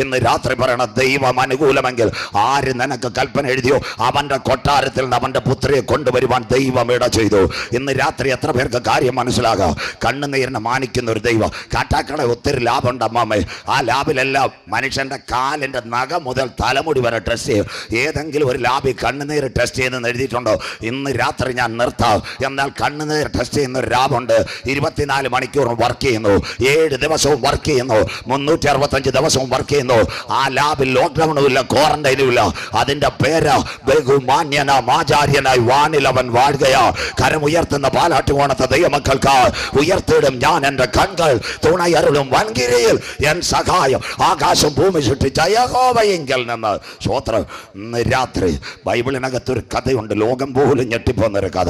ഇന്ന് രാത്രി പറയണ ദൈവം അനുകൂലമെങ്കിൽ ആര് നിനക്ക് കൽപ്പന എഴുതിയോ അവന്റെ കൊട്ടാരത്തിൽ നിന്ന് അവന്റെ പുത്രിയെ കൊണ്ടുവരുവാൻ ദൈവം ഇട ചെയ്തു. ഇന്ന് രാത്രി എത്ര പേർക്ക് കാര്യം മനസ്സിലാകാം? കണ്ണുനീരിനെ മാനിക്കുന്ന ഒരു ദൈവം. കാട്ടാക്കളെ ഒത്തിരി ലാഭമുണ്ട് അമ്മാമ്മേ. ആ ലാബിലെല്ലാം മനുഷ്യന്റെ കാലിന്റെ നഖം മുതൽ തലമുടി വരെ ടെസ്റ്റ് ചെയ്യും. ഏതെങ്കിലും ഒരു ലാബിൽ കണ്ണുനീർ ടെസ്റ്റ് ചെയ്യുന്നത് എഴുതിയിട്ടുണ്ടോ? ഇന്ന് രാത്രി ഞാൻ നിർത്താം. എന്നാൽ കണ്ണുനീർ ടെസ്റ്റ് ചെയ്യുന്ന ഒരു ലാബുണ്ട്. 24 മണിക്കൂറും വർക്ക് ചെയ്യുന്നു, 7 ദിവസവും വർക്ക് ചെയ്യുന്നു, 365 ദിവസവും വർക്ക് ചെയ്യുന്നു. ആ ലാബിൽ ലോക്ക്ഡൌണും ഇല്ല, ക്വാറന്റൈനും ഇല്ല. അതിന്റെ പേര് ബഹുമാന്യനാചാര്യനായി വാനിൽ അവൻ വാഴുകയാ. കരമുയർത്തുന്ന പാലാട്ടുകോണത്തെ ദൈവമക്കൾക്ക് ഉയർത്തിയിടും ഞാൻ എൻ്റെ കൺകൾ. തുണയരുളും വൻകിരിയിൽ എൻ സഹായം. ആകാശം ഭൂമി സൃഷ്ടിച്ച യഹോവയെങ്കിൽ നിന്ന് സ്തോത്രം. ഇന്ന് രാത്രി ബൈബിളിനകത്തൊരു കഥയുണ്ട്, ലോകം പോലും ഞെട്ടിപ്പോന്നൊരു കഥ.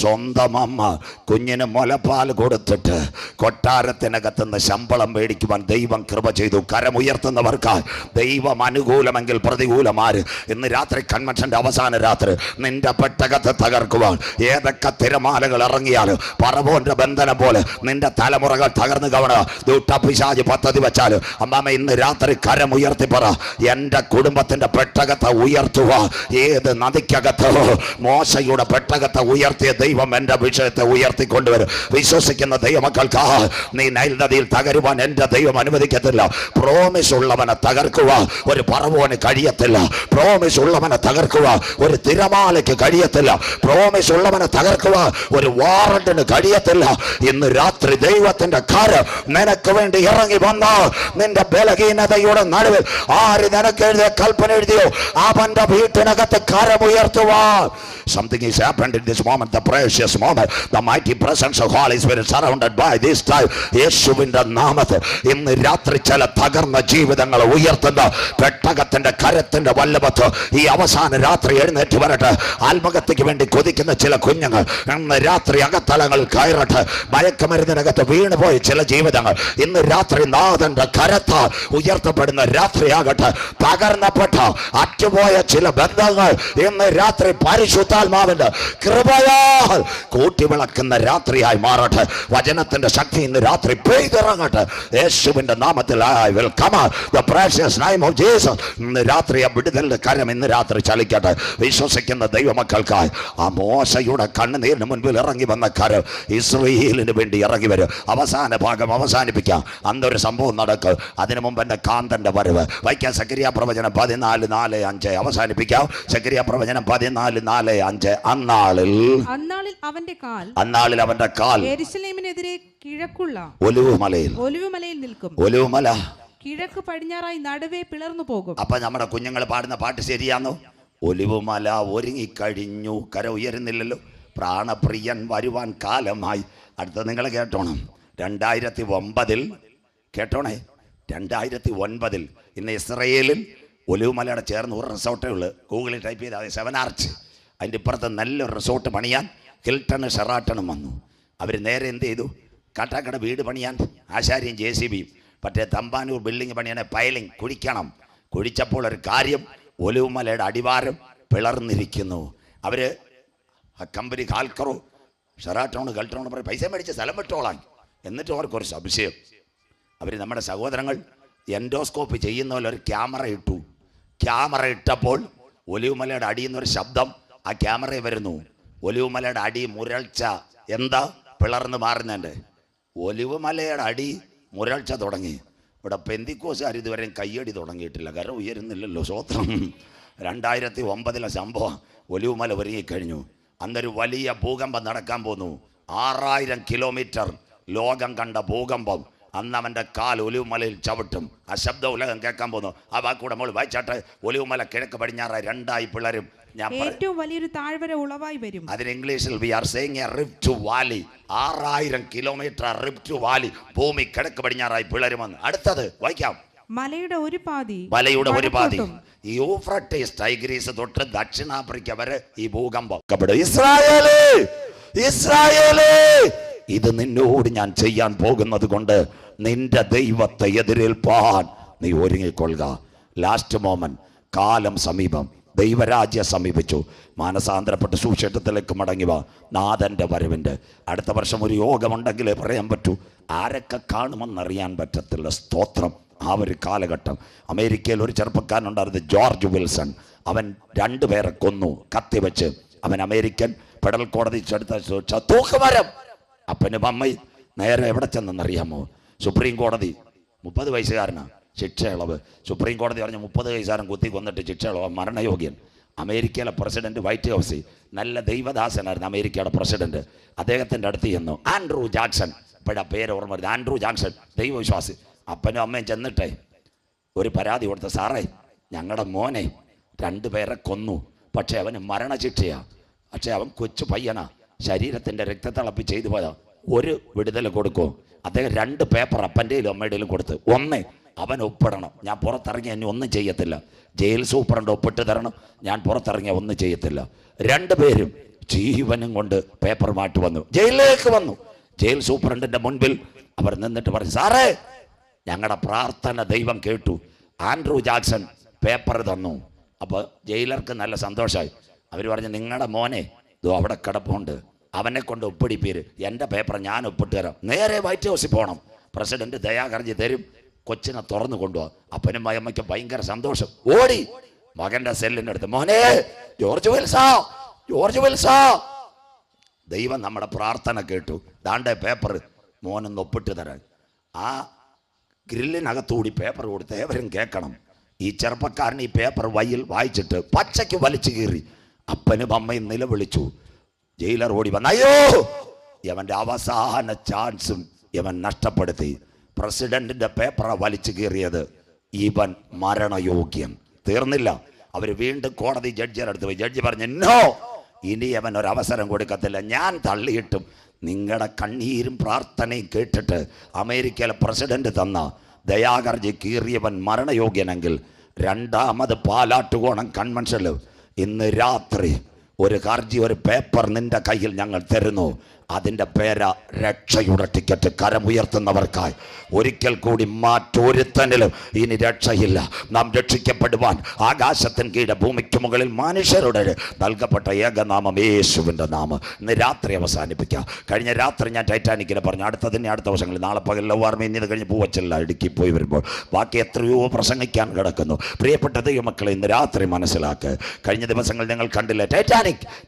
സ്വന്തം അമ്മ കുഞ്ഞിന് മുലപ്പാൽ കൊടുത്തിട്ട് കൊട്ടാരത്തിനകത്തുനിന്ന് ശമ്പളം മേടിക്കുവാൻ ദൈവം കൃപ ചെയ്തു. കരമുയർത്തുന്നവർക്കായി ദൈവം അനുകൂലമെങ്കിൽ പ്രതികൂലമാര്. ഇന്ന് രാത്രി കൺവെൻഷന്റെ അവസാന രാത്രി നിന്റെ പെട്ടകത്തെ തകർക്കുവാൻ ഏതൊക്കെ തിരമാലകൾ ഇറങ്ങിയാലും പറവോന്റെ ബന്ധനം പോലെ നിന്റെ തലമുറകൾ തകർന്നു കവണ ദുഷ്ടപിശാച് പദ്ധതി വെച്ചാൽ അമ്മാമ ഇന്ന് രാത്രി കരമുയർത്തി പറ, എന്റെ കുടുംബത്തിന്റെ പെട്ടകത്തെ ഉയർത്തുക. ഏത് നദിക്കകത്തോ മോശയുടെ പെട്ടകത്തെ ഉയർത്തിയ ദൈവം എന്റെ വിഷയത്തെ ഉയർത്തിക്കൊണ്ടുവരും. വിശ്വസിക്കുന്ന ദൈവമക്കൾക്ക് നീ നൈൽ നദിയിൽ തകരുവാൻ എന്റെ ദൈവം അനുവദിക്കത്തില്ല. പ്രോമിസ് ഉള്ളവനെ തകർക്കുക ഒരു പറവോന് കഴിയത്തില്ല. പ്രോമിസ് ഉള്ളവനെ തകർക്കുക ഒരു തിരമാലയ്ക്ക് കഴിയത്തില്ല. പ്രോമിസ് ഉള്ളവനെ തകർക്കുക ഒരു വാറണ്ടിന് കഴിയത്തില്ല. ഇന്ന് രാത്രി ദൈവത്തിന്റെ കരം നിനക്ക് വേണ്ടി ഇറങ്ങി വന്ന നിന്റെ ബലഹീനതയുടെ നടുവിൽ ആര് നിനക്ക് എഴുതിയ കൽപ്പന എഴുതിയോ അവന്റെ വീട്ടിനകത്ത് കരമുയർത്തുവാൻ. Something is happened in this moment, the precious moment, the mighty presence of Holy Spirit surrounded by this time. യേശുവിന്റെ നാമത്തിൽ ഇന്ന് രാത്രി ചില തകർന്ന ജീവിതങ്ങൾ ഉയർത്തുന്ന പെട്ടകത്തിന്റെ കരത്തിന്റെ വല്ലഭത്ത് ഈ അവസാന രാത്രി എഴുന്നേറ്റ് വരട്ടെ. ആത്മഹത്യക്ക് വേണ്ടി കൊതിക്കുന്ന ചില കുഞ്ഞുങ്ങൾ ഇന്ന് രാത്രി അകത്തലങ്ങളിൽ കയറട്ടെ. മയക്കുമരുന്നിനകത്ത് വീണുപോയ ചില ജീവിതങ്ങൾ ഇന്ന് രാത്രി നാഥന്റെ കരത്താൽ ഉയർത്തപ്പെടുന്ന രാത്രിയാകട്ടെ. തകർന്നപ്പെട്ട അറ്റുപോയ ചില ബന്ധങ്ങൾ ഇന്ന് രാത്രി പരിശുദ്ധാത്മാവിന്റെ കൃപയാൽ കൂട്ടിവിളക്കുന്ന രാത്രിയായി മാറട്ടെ. വചനത്തിന്റെ ശക്തി ഇന്ന് രാത്രി പെയ്തിറങ്ങട്ടെ. യേശുവിന്റെ നാമത്തിൽ I will come out the precious name of Jesus. ഇന്ന് രാത്രി ആ വിടുതലിന്റെ കരം ഇന്ന് രാത്രി ചലിക്കട്ടെ. വിശ്വസിക്കുന്ന ദൈവമക്കൾക്കായി ആ മോശയുടെ കണ്ണുനീരിന് മുൻപിൽ ഇറങ്ങി വന്ന കരം ഇസ്രായേലിന് വേണ്ടി ഇറങ്ങി വരും. അവസാന ഭാഗം അവസാനിപ്പിക്കാം. അന്നൊരു സംഭവം നടക്കും. അതിനു മുമ്പ് എന്റെ കാന്തന്റെ വരവ് വായിക്കാം. സെഖരിയാ പ്രവചനം 14:4-5 അവസാനിപ്പിക്കാം. സെഖരിയാ പ്രവചനം 14:4-5. അന്നാളിൽ അവന്റെ കാൽ യെരൂശലേമിനെതിരെ കിഴക്കുള്ള ഒലിവുമലയിൽ നിൽക്കും. ഒലിവുമല കിഴക്ക് പടിഞ്ഞാറായി നടുവേ പിളർന്നു പോകും. അപ്പൊ നമ്മുടെ കുഞ്ഞുങ്ങൾ പാടുന്ന പാട്ട് ശരിയാണോ? ഒലിവുമല ഒരുങ്ങിക്കഴിഞ്ഞു, കര ഉയരുന്നില്ലല്ലോ. പ്രാണപ്രിയൻ വരുവാൻ കാലമായി. അടുത്ത നിങ്ങൾ കേട്ടോണം. 2009 കേട്ടോണേ. 2009 ഇന്ന് ഇസ്രയേലിൽ ഒലിവുമലയുടെ ചേർന്ന് ഒരു റിസോർട്ടേ ഉള്ളൂ. ഗൂഗിളിൽ ടൈപ്പ് ചെയ്താൽ 7 ആർച്ച്. അതിൻ്റെ ഇപ്പുറത്ത് നല്ലൊരു റിസോർട്ട് പണിയാൻ ഹിൽട്ടണും ഷെറാട്ടണും വന്നു. അവർ നേരെ എന്ത് ചെയ്തു? കാട്ടാക്കട വീട് പണിയാൻ ആശാരിയും JCBയും മറ്റേ തമ്പാനൂർ ബിൽഡിംഗ് പണിയാൻ പൈലിംഗ് കുഴിക്കണം. കുഴിച്ചപ്പോൾ ഒരു കാര്യം, ഒലിവുമലയുടെ അടിവാരം പിളർന്നിരിക്കുന്നു. അവർ ആ കമ്പനി കാൽക്കറോ ഷെറാട്ടോണ് ഗൾട്ടോണ് പറയും പൈസ മേടിച്ച് സ്ഥലം വിട്ടോളാം. എന്നിട്ട് അവർക്കൊരു സംശയം. അവർ നമ്മുടെ സഹോദരങ്ങൾ എൻഡോസ്കോപ്പ് ചെയ്യുന്ന പോലെ ഒരു ക്യാമറ ഇട്ടു. ക്യാമറ ഇട്ടപ്പോൾ ഒലിവുമലയുടെ അടിയിൽ നിന്നൊരു ശബ്ദം ആ ക്യാമറയിൽ വരുന്നു. ഒലിവുമലയുടെ അടി മുരൾച്ച. എന്താ പിളർന്ന് മാറുന്നുണ്ട്? ഒലിവുമലയുടെ അടി മുരൾച്ച തുടങ്ങി. ഇവിടെ പെന്തിക്കോസുകാർ ഇതുവരെയും കയ്യടി തുടങ്ങിയിട്ടില്ല. കരം ഉയരുന്നില്ലല്ലോ. സ്വോത്രം. 2009 സംഭവം. ഒലിവുമല ഒരുങ്ങിക്കഴിഞ്ഞു. അന്നൊരു വലിയ ഭൂകമ്പം നടക്കാൻ പോന്നു. 6000 കിലോമീറ്റർ ലോകം കണ്ട ഭൂകമ്പം. അന്ന് അവൻ്റെ കാൽ ഒലിവുമലയിൽ ചവിട്ടും. ആ ശബ്ദം ഉലകം കേൾക്കാൻ പോകുന്നു. ആ വാക്കൂടെ നമ്മൾ വായിച്ചാട്ടെ. ഒലിവുമല കിഴക്ക് പടിഞ്ഞാറായി 2 പിളരും. ഏറ്റവും വലിയൊരു താഴ്വര ഉളവായി വരും. അതിന് ഇംഗ്ലീഷിൽ we are saying a rift valley. 6000 kilometre rift valley. ഭൂമി കിഴക്ക് പടിഞ്ഞാറായി പിളരുമെന്ന്. അടുത്തത് വായിക്കാം. മലയുടെ ഒരു പാതി ഈ യൂഫ്രട്ടീസ് ടൈഗ്രീസ് തൊട്ട് ദക്ഷിണാഫ്രിക്ക വരെ ഈ ഭൂകമ്പം. ഇസ്രായേലേ, ഇത് നിന്നോട് ഞാൻ ചെയ്യാൻ പോകുന്നത് കൊണ്ട് നിന്റെ ദൈവത്തെ എതിരേൽപ്പാൻ നീ ഒരുങ്ങിക്കൊള്ളുക. Last moment. കാലം സമീപം. ദൈവരാജ്യ സമീപിച്ചു. മാനസാന്തരപ്പെട്ട് സുവിശേഷത്തിലേക്ക് മടങ്ങി വാ. നാഥന്റെ വരവിൻ്റെ അടുത്ത വർഷം ഒരു യോഗമുണ്ടെങ്കിലേ പറയാൻ പറ്റൂ. ആരൊക്കെ കാണുമെന്നറിയാൻ പറ്റത്തില്ല. സ്തോത്രം. ആ ഒരു കാലഘട്ടം അമേരിക്കയിൽ ഒരു ചെറുപ്പക്കാരനുണ്ടായിരുന്നു, ജോർജ് വിൽസൺ. അവൻ 2 പേരെ കൊന്നു കത്തി വെച്ച്. അവൻ അമേരിക്കൻ ഫെഡറൽ കോടതി ചെടുത്ത തൂക്കുമരം. അപ്പനും അമ്മയും നേരെ എവിടെ ചെന്നെന്നറിയാമോ? സുപ്രീം കോടതി. 30 വയസ്സുകാരനാണ് ശിക്ഷ ഇളവ്. സുപ്രീം കോടതി പറഞ്ഞ 30 വയസ്സുകാരൻ കുത്തി കൊന്നിട്ട് ശിക്ഷ ഇളവ്, മരണയോഗ്യൻ. അമേരിക്കയിലെ പ്രസിഡന്റ് വൈറ്റ് ഹൗസിൽ നല്ല ദൈവദാസനായിരുന്നു അമേരിക്കയുടെ പ്രസിഡന്റ്. അദ്ദേഹത്തിൻ്റെ അടുത്ത് ചെന്നു. Andrew Jackson. ഇപ്പോഴാ പേര് ഓർമ്മ വരുന്നത്. ആൻഡ്രൂ ജാക്സൺ ദൈവവിശ്വാസി. അപ്പനും അമ്മയും ചെന്നിട്ടേ ഒരു പരാതി കൊടുത്ത, സാറേ ഞങ്ങളുടെ മോനെ 2 പേരെ കൊന്നു, പക്ഷേ അവന് മരണശിക്ഷയാണ്. പക്ഷേ അവൻ കൊച്ചു പയ്യനാ, ശരീരത്തിൻ്റെ രക്തത്തിളപ്പി ചെയ്തു പോയതാ, ഒരു വിടുതൽ കൊടുക്കുമോ? അദ്ദേഹം 2 പേപ്പർ അപ്പൻ്റെയിലും അമ്മയുടെയിലും കൊടുത്ത്. 1 അവൻ ഒപ്പിടണം, ഞാൻ പുറത്തിറങ്ങി എന്നെ ഒന്നും ചെയ്യത്തില്ല. ജയിൽ സൂപ്രണ്ട് ഒപ്പിട്ട് തരണം, ഞാൻ പുറത്തിറങ്ങിയ ഒന്നും ചെയ്യത്തില്ല. 2 പേരും ജീവനും കൊണ്ട് പേപ്പർ മാറ്റി വന്നു, ജയിലിലേക്ക് വന്നു. ജയിൽ സൂപ്രണ്ടിൻ്റെ മുൻപിൽ അവർ നിന്നിട്ട് പറഞ്ഞു, സാറേ ഞങ്ങളുടെ പ്രാർത്ഥന ദൈവം കേട്ടു. ആൻഡ്രൂ ജാക്സൺ പേപ്പർ തന്നു. അപ്പോൾ ജയിലർക്ക് നല്ല സന്തോഷമായി. അവർ പറഞ്ഞു, നിങ്ങളുടെ മോനെ ഇതോ അവിടെ കിടപ്പുണ്ട്, അവനെ കൊണ്ട് ഒപ്പിടിപ്പീര്, എൻ്റെ പേപ്പർ ഞാൻ ഒപ്പിട്ട് തരാം. നേരെ വൈറ്റ് ഹൗസിൽ പോകണം, പ്രസിഡന്റ് ദയാഹർജി തരും, കൊച്ചിനെ തുറന്നു കൊണ്ടുപോകാം. അപ്പനും അമ്മയ്ക്കും ഭയങ്കര സന്തോഷം. ഓടി മകൻ്റെ സെല്ലിൻ്റെ അടുത്ത്, മോനെ ജോർജ് വിൽസാ, ദൈവം നമ്മുടെ പ്രാർത്ഥന കേട്ടു, ദാണ്ടെ പേപ്പർ മോനൊന്ന് ഒപ്പിട്ട് തരാൻ. ആ ഗ്രില്ലിനകത്തുകൂടി പേപ്പർ കൊടുത്ത് ഏവരും കേൾക്കണം. ഈ ചെറുപ്പക്കാരൻ ഈ പേപ്പർ വായിച്ചിട്ട് പച്ചയ്ക്ക് വലിച്ചു കീറി. അപ്പനും അമ്മയും നിലവിളിച്ചു. ജയിലർ ഓടി വന്ന, അയ്യോ ഇവൻ്റെ അവസാന ചാൻസും ഇവൻ നഷ്ടപ്പെടുത്തി. പ്രസിഡന്റിന്റെ പേപ്പറാ വലിച്ചു കീറിയത്, ഇവൻ മരണയോഗ്യൻ. തീർന്നില്ല, അവർ വീണ്ടും കോടതി ജഡ്ജിയുടെ അടുത്ത് പോയി. ജഡ്ജി പറഞ്ഞു, നോ, ഇനി അവൻ ഒരവസരം കൊടുക്കത്തില്ല. ഞാൻ തള്ളിയിട്ടും നിങ്ങളുടെ കണ്ണീരും പ്രാർത്ഥനയും കേട്ടിട്ട് അമേരിക്കയിലെ പ്രസിഡന്റ് തന്ന ദയാഹർജി കീറിയവൻ മരണയോഗ്യനെങ്കിൽ രണ്ടാമത് പാലാട്ടുകോണം കൺവെൻഷനിൽ ഇന്ന് രാത്രി ഒരു ഹർജി, ഒരു പേപ്പർ നിന്റെ കയ്യിൽ ഞങ്ങൾ തരുന്നു. അതിൻ്റെ പേരാ രക്ഷയുടെ ടിക്കറ്റ്. കരമുയർത്തുന്നവർക്കായി ഒരിക്കൽ കൂടി മറ്റൊരുത്തനിലും ഇനി രക്ഷയില്ല. നാം രക്ഷിക്കപ്പെടുവാൻ ആകാശത്തിന് കീഴെ ഭൂമിക്ക് മുകളിൽ മനുഷ്യരുടെ നൽകപ്പെട്ട ഏകനാമം യേശുവിൻ്റെ നാമം. ഇന്ന് രാത്രി അവസാനിപ്പിക്കാം. കഴിഞ്ഞ രാത്രി ഞാൻ ടൈറ്റാനിക്കിനെ പറഞ്ഞു, അടുത്ത വർഷങ്ങളിൽ നാളെ പകലിലെ ഓർമ്മ ഇനി ഇത് കഴിഞ്ഞ് പൂവച്ചല്ല ഇടുക്കി പോയി വരുമ്പോൾ ബാക്കി എത്രയോ പ്രസംഗിക്കാൻ കിടക്കുന്നു. പ്രിയപ്പെട്ട ദൈവമക്കളെ, ഇന്ന് രാത്രി മനസ്സിലാക്ക്. കഴിഞ്ഞ ദിവസങ്ങൾ നിങ്ങൾ കണ്ടില്ലേ,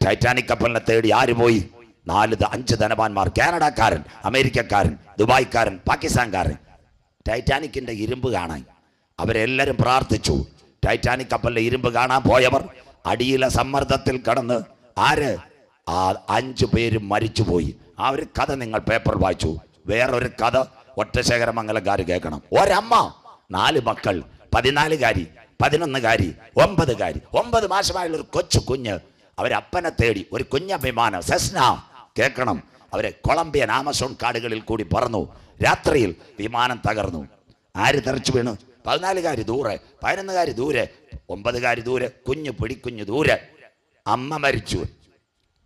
ടൈറ്റാനിക് കപ്പലിനെ തേടി ആര് പോയി? 4-5 ധനവാന്മാർ, കാനഡക്കാരൻ, അമേരിക്കക്കാരൻ, ദുബായ്ക്കാരൻ, പാകിസ്ഥാൻകാരൻ. ടൈറ്റാനിക്കിൻ്റെ ഇരുമ്പ് കാണാൻ അവരെല്ലാവരും പ്രാർത്ഥിച്ചു. ടൈറ്റാനിക് കപ്പലിലെ ഇരുമ്പ് കാണാൻ പോയവർ അടിയിലെ സമ്മർദ്ദത്തിൽ കടന്ന് ആര്? ആ 5 പേരും മരിച്ചുപോയി. ആ ഒരു കഥ നിങ്ങൾ പേപ്പർ വായിച്ചു. വേറൊരു കഥ ഒറ്റശേഖരമംഗലക്കാർ കേൾക്കണം. ഒരമ്മ 4 മക്കൾ, 14കാരി, 11കാരി, 9കാരി, 9 മാസമായുള്ള ഒരു കൊച്ചു കുഞ്ഞ്. അവരപ്പനെ തേടി ഒരു കുഞ്ഞ വിമാനം സെസ്ന, കേൾക്കണം, അവരെ കൊളംബിയൻ ആമസോൺ കാടുകളിൽ കൂടി പറന്നു. രാത്രിയിൽ വിമാനം തകർന്നു. ആര് തെറിച്ചു വീണു? 14കാരി ദൂരെ, 11കാരി ദൂരെ, 9കാരി ദൂരെ, പിടിക്കുഞ്ഞ് ദൂരെ. അമ്മ മരിച്ചു,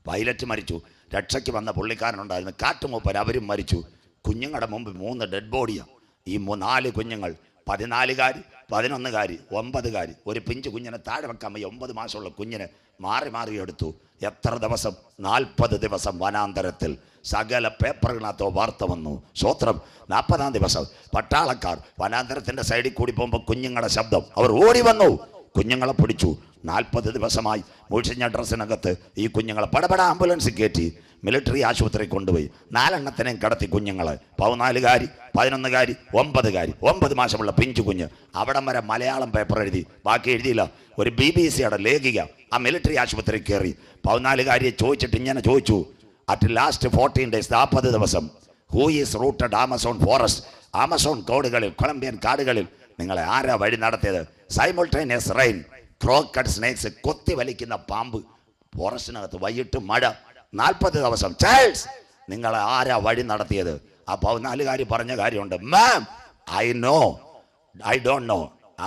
പൈലറ്റ് മരിച്ചു, രക്ഷയ്ക്ക് വന്ന പുള്ളിക്കാരനുണ്ടായിരുന്നു, കാട്ടുമൂപ്പൻ, അവരും മരിച്ചു. കുഞ്ഞുങ്ങളുടെ മുമ്പ് 3 ഡെഡ് ബോഡിയാണ്. ഈ 4 കുഞ്ഞുങ്ങൾ, 14കാരി, 11കാരി, 9കാരി. ഒരു പിഞ്ചു കുഞ്ഞിനെ താഴെ വെക്കാൻ വയ്യ. 9 മാസമുള്ള കുഞ്ഞിനെ മാറി എടുത്തു. എത്ര ദിവസം? 40 ദിവസം വനാന്തരത്തിൽ. സകല പേപ്പറുകളകത്തോ വാർത്ത വന്നു. സ്വത്രം. 40-ാം ദിവസം പട്ടാളക്കാർ വനാന്തരത്തിന്റെ സൈഡിൽ കൂടി പോകുമ്പോൾ കുഞ്ഞുങ്ങളുടെ ശബ്ദം. അവർ ഓടി വന്നു, കുഞ്ഞുങ്ങളെ പിടിച്ചു. 40 ദിവസമായി മുഴിഞ്ഞ ഡ്രസ്സിനകത്ത് ഈ കുഞ്ഞുങ്ങളെ പടപട ആംബുലൻസ് കയറ്റി മിലിറ്ററി ആശുപത്രി കൊണ്ടുപോയി. 4 എണ്ണത്തിനെയും കടത്തി കുഞ്ഞുങ്ങളെ. 14കാരി, 11കാരി, 9കാരി, 9 മാസമുള്ള പിഞ്ചു കുഞ്ഞ്. അവിടം വരെ മലയാളം പേപ്പർ എഴുതി, ബാക്കി എഴുതിയില്ല. ഒരു BBC-യുടെ ലേഖിക ആ മിലിറ്ററി ആശുപത്രി കയറി 14കാരിയെ ചോദിച്ചിട്ട് ഇങ്ങനെ ചോദിച്ചു, അറ്റ് ലാസ്റ്റ് 14 days, 40 ദിവസം, who is rooted Amazon forest? Amazon കാടുകളിൽ, കൊളംബിയൻ കാടുകളിൽ നിങ്ങളെ ആരാ വഴി നടത്തിയത്? സൈമൾട്ടേനിയസ് റെയിൻ, ക്രോക്കഡ് സ്നേക്സ്, കൊത്തി വലിക്കുന്ന പാമ്പ്, ഫോറസ്റ്റിനകത്ത്, വൈകിട്ട് മഴ, 40 ദിവസം. ചൈൽഡ്സ്, നിങ്ങളെ ആരാ വഴി നടത്തിയത്? ആ 14കാരി പറഞ്ഞ കാര്യമുണ്ട്. Ma'am, I don't know,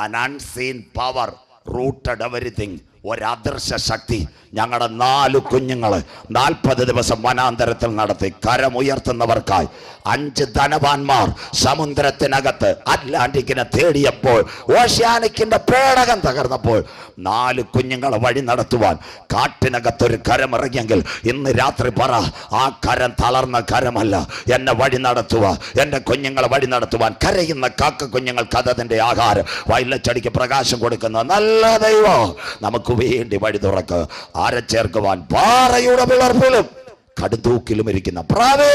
an unseen power rooted everything. ഒരദൃശ്യ ശക്തി ഞങ്ങളുടെ 4 കുഞ്ഞുങ്ങളെ 40 ദിവസം വനാന്തരത്തിൽ നടത്തി. കരമുയർത്തുന്നവർക്കായി 5 ധനവാന്മാർ സമുദ്രത്തിനകത്ത് അറ്റ്ലാന്റിക്കിനെ തേടിയപ്പോൾ, ഓഷ്യാനിക്കിന്റെ പേടകം തകർന്നപ്പോൾ 4 കുഞ്ഞുങ്ങളെ വഴി നടത്തുവാൻ കാട്ടിനകത്തൊരു കരമിറങ്ങിയെങ്കിൽ ഇന്ന് രാത്രി പറ, ആ കരം തളർന്ന കരമല്ല. എന്നെ വഴി നടത്തുക, എൻ്റെ കുഞ്ഞുങ്ങളെ വഴി നടത്തുവാൻ കരയുന്ന കാക്ക കുഞ്ഞുങ്ങൾക്ക് അതതിൻ്റെ ആഹാരം, വയലച്ചടിക്ക് പ്രകാശം കൊടുക്കുന്ന നല്ല ദൈവം നമുക്ക് വേണ്ടി വഴി തുറക്ക്. ആരെ ചേർക്കുവാൻ? പാറയുടെ പിളർപ്പിലും കടുതൂക്കിലും ഇരിക്കുന്ന പ്രാവേ,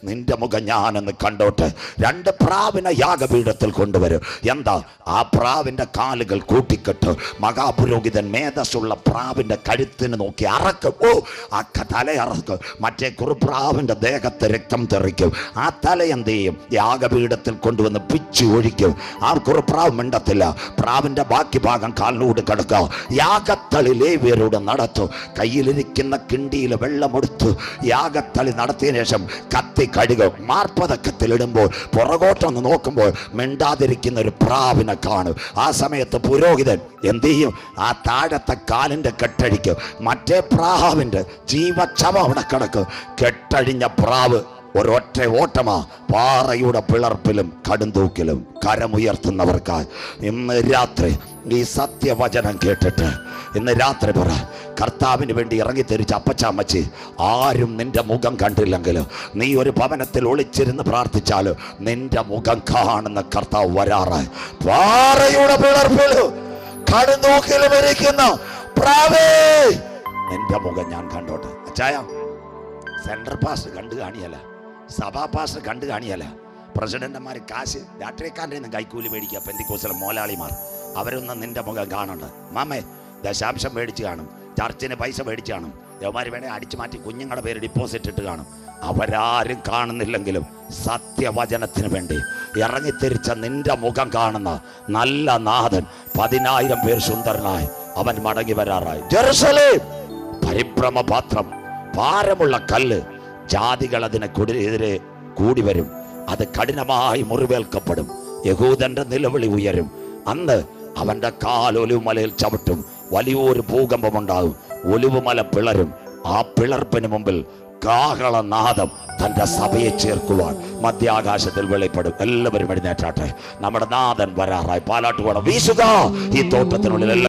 നിന്റെ മുഖം ഞാനെന്ന് കണ്ടോട്ട്. 2 പ്രാവിനെ യാഗപീഠത്തിൽ കൊണ്ടുവരും. എന്താ? ആ പ്രാവിന്റെ കാലുകൾ കൂട്ടിക്കെട്ട്. മഹാപുരോഹിതൻ മേധസ്സുള്ള പ്രാവിന്റെ കഴുത്തിന് നോക്കി അറക്കും. ഓ, ആ തല അറക്കും. മറ്റേ കുറുപ്രാവിന്റെ ദേഹത്ത് രക്തം തെറിക്കും. ആ തല എന്ത് ചെയ്യും? യാഗപീഠത്തിൽ കൊണ്ടുവന്ന് പിച്ചു ഒഴിക്കും. ആ കുറുപ്രാവ് മിണ്ടത്തില്ല. പ്രാവിന്റെ ബാക്കി ഭാഗം കാലിലൂടെ കിടക്കുക. യാഗത്തളി ലേവ്യരോട് നടത്തും. കയ്യിലിരിക്കുന്ന കിണ്ടിയിൽ വെള്ളമെടുത്ത് യാഗത്തളി നടത്തിയതിനു ശേഷം കത്തി കഴുകും. മാർപ്പതക്കത്തിലിടുമ്പോൾ പുറകോട്ടൊന്ന് നോക്കുമ്പോൾ മിണ്ടാതിരിക്കുന്ന ഒരു പ്രാവിനെ കാണും. ആ സമയത്ത് പുരോഹിതൻ എന്ത് ചെയ്യും? ആ താഴത്തെ കാലിന്റെ കെട്ടഴിക്കും. മറ്റേ പ്രാവിന്റെ ജീവച്ഛവം അവിടെ കിടക്കും. കെട്ടഴിഞ്ഞ പ്രാവ് ഒരൊറ്റ ഓട്ടമാ. പാറയുടെ പിളർപ്പിലും കടുന്തൂക്കിലും കരമുയർത്തുന്നവർക്കായി ഇന്ന് രാത്രി ഈ സത്യവചനം കേട്ടിട്ട് ഇന്ന് രാത്രി പറ, കർത്താവിന് വേണ്ടി ഇറങ്ങിത്തിരിച്ച അപ്പച്ചാമ്മച്ചി, ആരും നിന്റെ മുഖം കണ്ടില്ലെങ്കിലും നീ ഒരു ഭവനത്തിൽ ഒളിച്ചിരുന്ന് പ്രാർത്ഥിച്ചാലും നിന്റെ മുഖം കാണുന്ന കർത്താവ് വരാറായി. പാറയുടെ പിളർപ്പിലും കടുന്തൂക്കിലും ഇരിക്കുന്ന പ്രാവേ, നിന്റെ മുഖം ഞാൻ കണ്ടോട്ടെ. അച്ചായ, സെൻട്രൽ പാസ് കണ്ടു കാണിയല്ല, സഭാ പാസ് കണ്ടു കാണിയല്ല, പ്രസിഡന്റുമാർ കാശ് രാഷ്ട്രീയക്കാരുടെ ഒന്നും കൈക്കൂലി മേടിക്കുക, പെന്തിക്കോസിലെ മോലാളിമാർ, അവരൊന്നും നിന്റെ മുഖം കാണണ്ട. മാമേ ദശാംശം മേടിച്ച് കാണും, ചർച്ചിന് പൈസ മേടിച്ച് കാണും, യവന്മാർ വേണേൽ അടിച്ചു മാറ്റി കുഞ്ഞുങ്ങളുടെ പേര് ഡിപ്പോസിറ്റ് ഇട്ട് കാണും. അവരാരും കാണുന്നില്ലെങ്കിലും സത്യവചനത്തിന് വേണ്ടി ഇറങ്ങിത്തിരിച്ച നിന്റെ മുഖം കാണുന്ന നല്ല നാഥൻ 10,000 പേർ സുന്ദരനായി അവൻ മടങ്ങി വരാറായി. ജെറുസലേം പരിഭ്രമപാത്രം, ഭാരമുള്ള കല്ല്, ജാതികൾ അതിനെതിരെ കൂടി വരും, അത് കഠിനമായി മുറിവേൽക്കപ്പെടും. യഹൂദന്റെ നിലവിളി ഉയരും. അന്ന് അവന്റെ കാൽ ഒലിവുമലയിൽ ചവിട്ടും, വലിയൊരു ഭൂകമ്പമുണ്ടാകും, ഒലിവുമല പിളരും. ആ പിളർപ്പിന് മുമ്പിൽ കാഹളനാദം തന്റെ സഭയെ ചേർക്കുവാൻ മധ്യാകാശത്തിൽ വെളിപ്പെടും. എല്ലാവരും എഴുന്നേറ്റാട്ടെ, നമ്മുടെ നാഥൻ വരാറായി. പാലാട്ടുപാടം വീശുക ഈ തോട്ടത്തിനുള്ളിൽ.